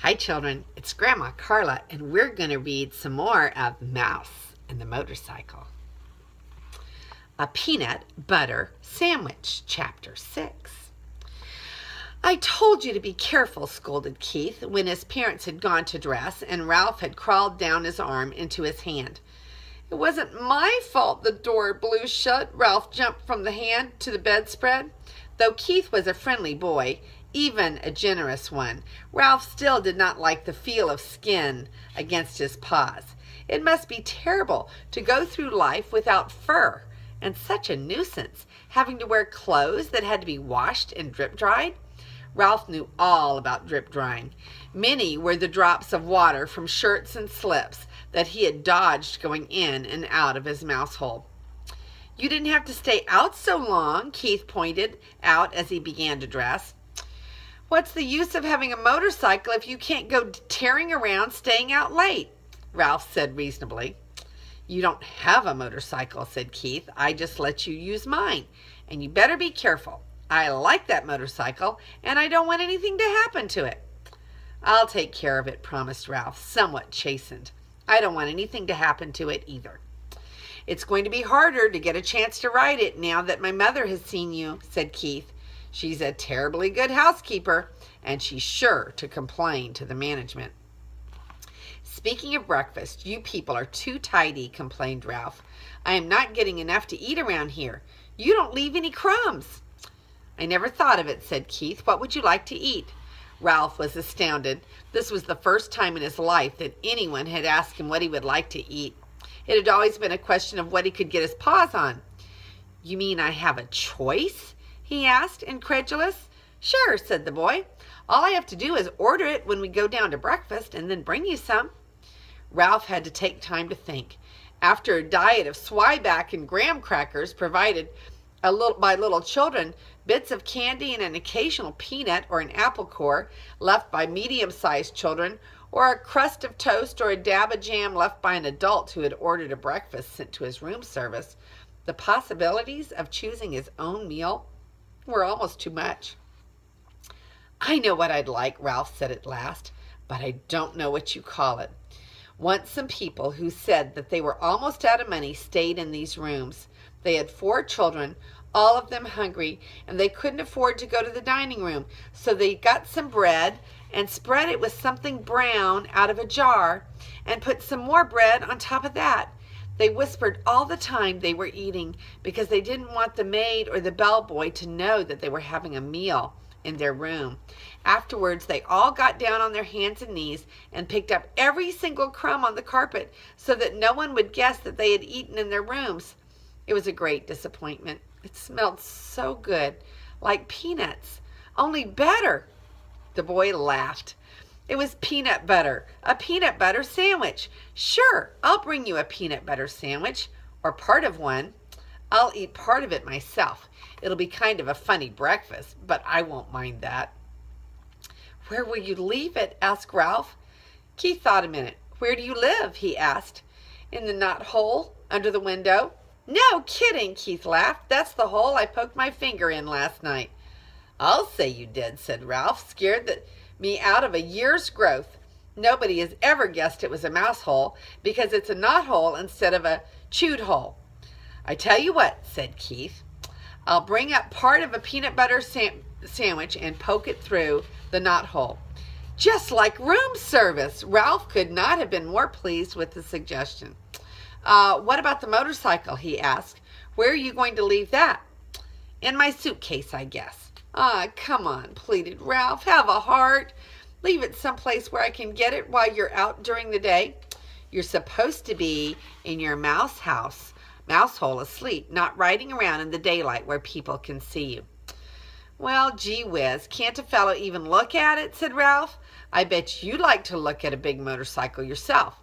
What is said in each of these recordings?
Hi children, it's Grandma Carla and we're going to read some more of Mouse and the Motorcycle. A Peanut Butter Sandwich, Chapter 6. I told you to be careful, scolded Keith when his parents had gone to dress and Ralph had crawled down his arm into his hand. It wasn't my fault the door blew shut. Ralph jumped from the hand to the bedspread. Though Keith was a friendly boy, even a generous one, Ralph still did not like the feel of skin against his paws. It must be terrible to go through life without fur, and such a nuisance, having to wear clothes that had to be washed and drip-dried. Ralph knew all about drip-drying. Many were the drops of water from shirts and slips that he had dodged going in and out of his mouse hole. You didn't have to stay out so long, Keith pointed out as he began to dress. What's the use of having a motorcycle if you can't go tearing around staying out late? Ralph said reasonably. You don't have a motorcycle, said Keith. I just let you use mine, and you better be careful. I like that motorcycle, and I don't want anything to happen to it. I'll take care of it, promised Ralph, somewhat chastened. I don't want anything to happen to it either. It's going to be harder to get a chance to ride it now that my mother has seen you, said Keith. She's a terribly good housekeeper, and she's sure to complain to the management. Speaking of breakfast, you people are too tidy, complained Ralph. I am not getting enough to eat around here. You don't leave any crumbs. I never thought of it, said Keith. What would you like to eat? Ralph was astounded. This was the first time in his life that anyone had asked him what he would like to eat. It had always been a question of what he could get his paws on. You mean I have a choice? He asked, incredulous. Sure, said the boy. All I have to do is order it when we go down to breakfast and then bring you some. Ralph had to take time to think. After a diet of swieback and graham crackers provided by little children, bits of candy and an occasional peanut or an apple core left by medium-sized children, or a crust of toast or a dab of jam left by an adult who had ordered a breakfast sent to his room service, the possibilities of choosing his own meal were almost too much. I know what I'd like, Ralph said at last, but I don't know what you call it. Once some people who said that they were almost out of money stayed in these rooms. They had 4 children, all of them hungry, and they couldn't afford to go to the dining room, so they got some bread and spread it with something brown out of a jar and put some more bread on top of that. They whispered all the time they were eating because they didn't want the maid or the bellboy to know that they were having a meal in their room. Afterwards, they all got down on their hands and knees and picked up every single crumb on the carpet so that no one would guess that they had eaten in their rooms. It was a great disappointment. It smelled so good, like peanuts, only better. The boy laughed. It was peanut butter, a peanut butter sandwich. Sure, I'll bring you a peanut butter sandwich, or part of one. I'll eat part of it myself. It'll be kind of a funny breakfast, but I won't mind that. Where will you leave it? Asked Ralph. Keith thought a minute. Where do you live? He asked. In the knot hole under the window. No kidding, Keith laughed. That's the hole I poked my finger in last night. I'll say you did, said Ralph, scared me out of a year's growth. Nobody has ever guessed it was a mouse hole because it's a knot hole instead of a chewed hole. I tell you what, said Keith. I'll bring up part of a peanut butter sandwich and poke it through the knot hole. Just like room service. Ralph could not have been more pleased with the suggestion. What about the motorcycle? He asked. Where are you going to leave that? In my suitcase, I guess. Come on, pleaded Ralph. Have a heart. Leave it someplace where I can get it while you're out during the day. You're supposed to be in your mouse hole asleep, not riding around in the daylight where people can see you. Well, gee whiz, can't a fellow even look at it, said Ralph. I bet you like to look at a big motorcycle yourself.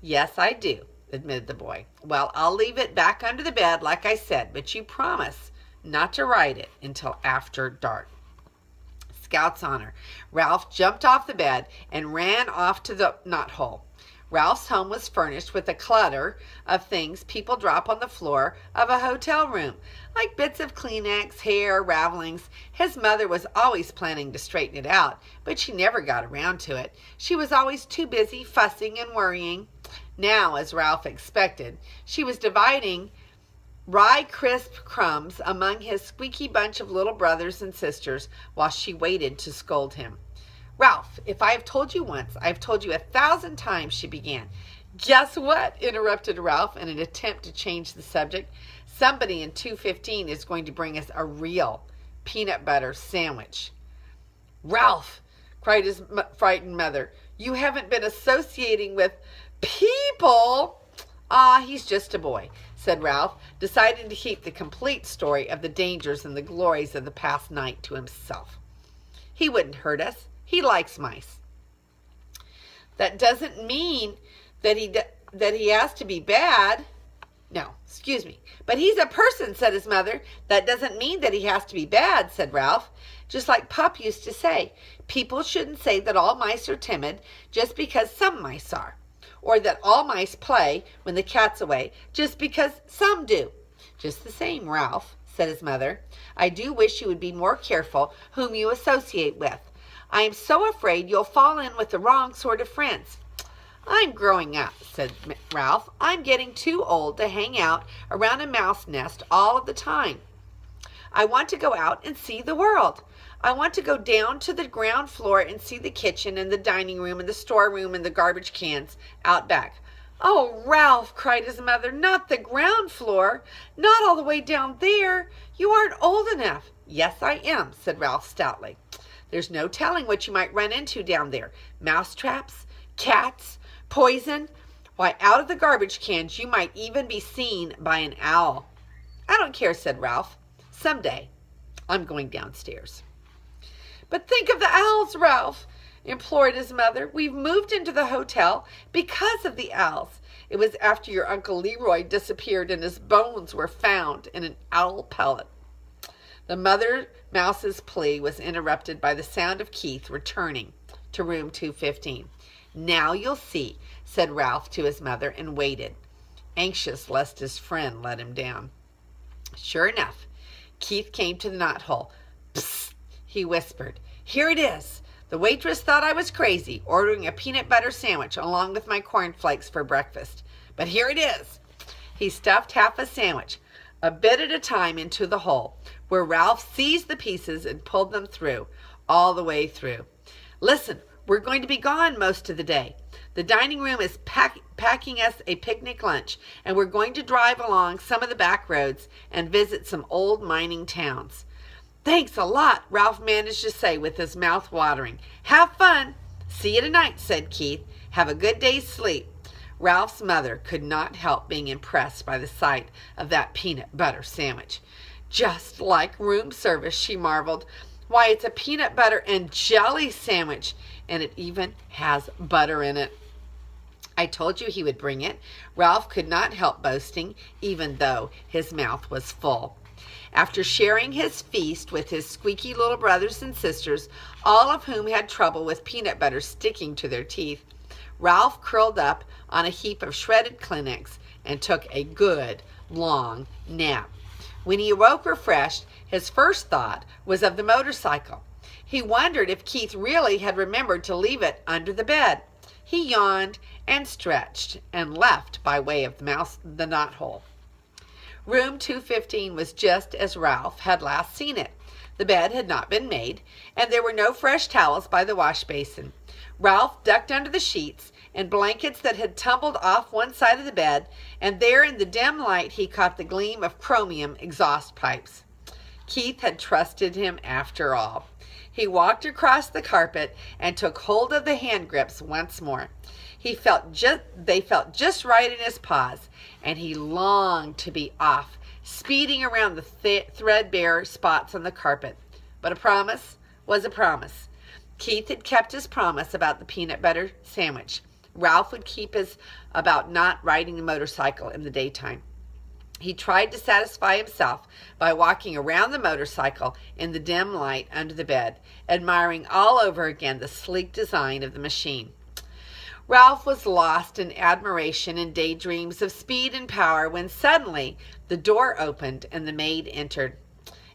Yes, I do, admitted the boy. Well, I'll leave it back under the bed like I said, but you promise not to ride it until after dark. Scout's honor. Ralph jumped off the bed and ran off to the knot hole. Ralph's home was furnished with a clutter of things people drop on the floor of a hotel room, like bits of Kleenex, hair, ravelings. His mother was always planning to straighten it out, but she never got around to it. She was always too busy fussing and worrying. Now, as Ralph expected, she was dividing rye crisp crumbs among his squeaky bunch of little brothers and sisters while she waited to scold him. "Ralph, if I have told you once, I have told you 1,000 times," she began. "Guess what?" interrupted Ralph in an attempt to change the subject. "Somebody in 215 is going to bring us a real peanut butter sandwich." "Ralph," cried his frightened mother, "you haven't been associating with people?" "Ah, he's just a boy," said Ralph, deciding to keep the complete story of the dangers and the glories of the past night to himself. "He wouldn't hurt us. He likes mice." "That doesn't mean that he has to be bad." "No, excuse me. But he's a person," said his mother. "That doesn't mean that he has to be bad," said Ralph. "Just like Pop used to say, people shouldn't say that all mice are timid just because some mice are, or that all mice play when the cat's away just because some do." "Just the same, Ralph," said his mother, "I do wish you would be more careful whom you associate with. I am so afraid you'll fall in with the wrong sort of friends." "I'm growing up," said Ralph. "I'm getting too old to hang out around a mouse nest all of the time. I want to go out and see the world. I want to go down to the ground floor and see the kitchen and the dining room and the storeroom and the garbage cans out back." "Oh, Ralph," cried his mother, "not the ground floor, not all the way down there. You aren't old enough." "Yes, I am," said Ralph stoutly. "There's no telling what you might run into down there. Mouse traps, cats, poison. Why, out of the garbage cans you might even be seen by an owl." "I don't care," said Ralph. "Someday I'm going downstairs." "But think of the owls, Ralph," implored his mother. "We've moved into the hotel because of the owls. It was after your Uncle Leroy disappeared and his bones were found in an owl pellet." The mother mouse's plea was interrupted by the sound of Keith returning to room 215. "Now you'll see," said Ralph to his mother, and waited, anxious lest his friend let him down. Sure enough, Keith came to the knothole. "Psst," he whispered. "Here it is. The waitress thought I was crazy, ordering a peanut butter sandwich along with my cornflakes for breakfast. But here it is." He stuffed half a sandwich, a bit at a time, into the hole, where Ralph seized the pieces and pulled them through, all the way through. "Listen, we're going to be gone most of the day. The dining room is packing us a picnic lunch, and we're going to drive along some of the back roads and visit some old mining towns." "Thanks a lot," Ralph managed to say with his mouth watering. "Have fun." "See you tonight," said Keith. "Have a good day's sleep." Ralph's mother could not help being impressed by the sight of that peanut butter sandwich. "Just like room service," she marveled. "Why, it's a peanut butter and jelly sandwich, and it even has butter in it." "I told you he would bring it," Ralph could not help boasting, even though his mouth was full. After sharing his feast with his squeaky little brothers and sisters, all of whom had trouble with peanut butter sticking to their teeth, Ralph curled up on a heap of shredded Kleenex and took a good, long nap. When he awoke refreshed, his first thought was of the motorcycle. He wondered if Keith really had remembered to leave it under the bed. He yawned and stretched and left by way of the knothole. Room 215 was just as Ralph had last seen it. The bed had not been made, and there were no fresh towels by the wash basin. Ralph ducked under the sheets and blankets that had tumbled off one side of the bed, and there in the dim light he caught the gleam of chromium exhaust pipes. Keith had trusted him after all. He walked across the carpet and took hold of the hand grips once more. They felt just right in his paws, and he longed to be off, speeding around the threadbare spots on the carpet. But a promise was a promise. Keith had kept his promise about the peanut butter sandwich. Ralph would keep his about not riding the motorcycle in the daytime. He tried to satisfy himself by walking around the motorcycle in the dim light under the bed, admiring all over again the sleek design of the machine. Ralph was lost in admiration and daydreams of speed and power when suddenly the door opened and the maid entered.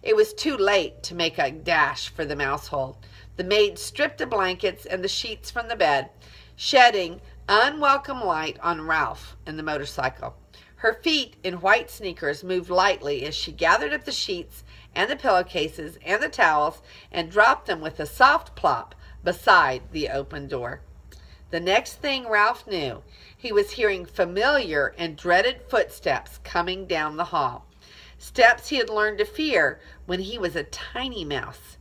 It was too late to make a dash for the mouse hole. The maid stripped the blankets and the sheets from the bed, shedding unwelcome light on Ralph and the motorcycle. Her feet in white sneakers moved lightly as she gathered up the sheets and the pillowcases and the towels and dropped them with a soft plop beside the open door. The next thing Ralph knew, he was hearing familiar and dreaded footsteps coming down the hall. Steps he had learned to fear when he was a tiny mouse.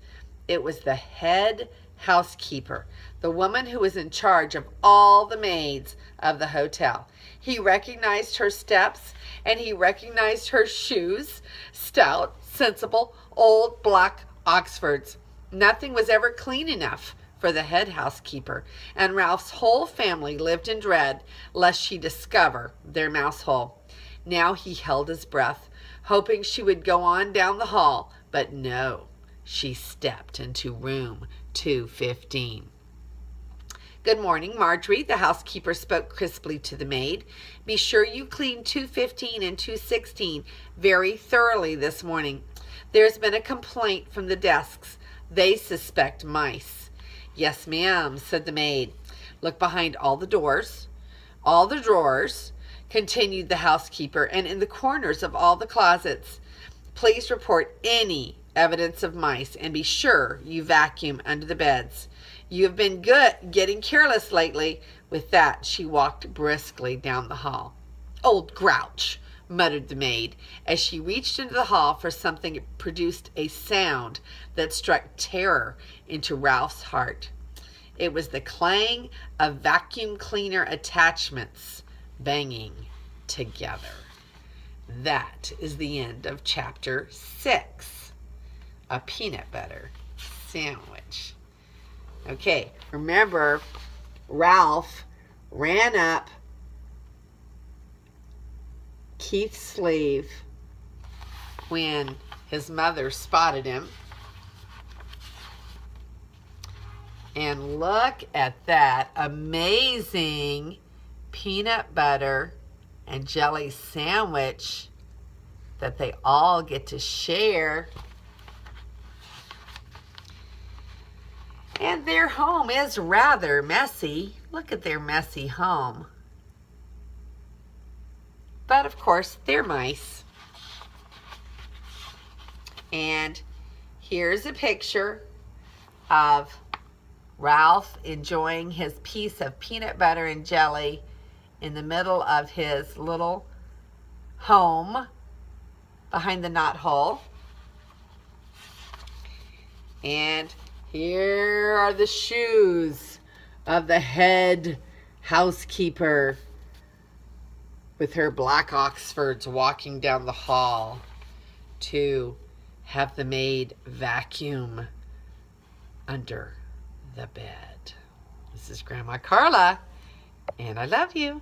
It was the head housekeeper, the woman who was in charge of all the maids of the hotel. He recognized her steps, and he recognized her shoes, stout, sensible, old black Oxfords. Nothing was ever clean enough for the head housekeeper, and Ralph's whole family lived in dread lest she discover their mouse hole. Now he held his breath, hoping she would go on down the hall, but no, she stepped into room 215. "Good morning, Marjorie," the housekeeper spoke crisply to the maid. "Be sure you clean 215 and 216 very thoroughly this morning. There's been a complaint from the desks. They suspect mice." "Yes, ma'am," said the maid. "Look behind all the doors, all the drawers," continued the housekeeper, "and in the corners of all the closets. Please report any evidence of mice, and be sure you vacuum under the beds. You have been good getting careless lately." With that, she walked briskly down the hall. "Old grouch," muttered the maid, as she reached into the hall for something that produced a sound that struck terror into Ralph's heart. It was the clang of vacuum cleaner attachments banging together. That is the end of chapter 6, A Peanut Butter Sandwich. Okay, remember, Ralph ran up Keith's sleeve when his mother spotted him. And look at that amazing peanut butter and jelly sandwich that they all get to share. And their home is rather messy. Look at their messy home. But of course, they're mice. And here's a picture of Ralph enjoying his piece of peanut butter and jelly in the middle of his little home behind the knothole. And here are the shoes of the head housekeeper with her black Oxfords walking down the hall to have the maid vacuum under the bed. This is Grandma Carla, and I love you.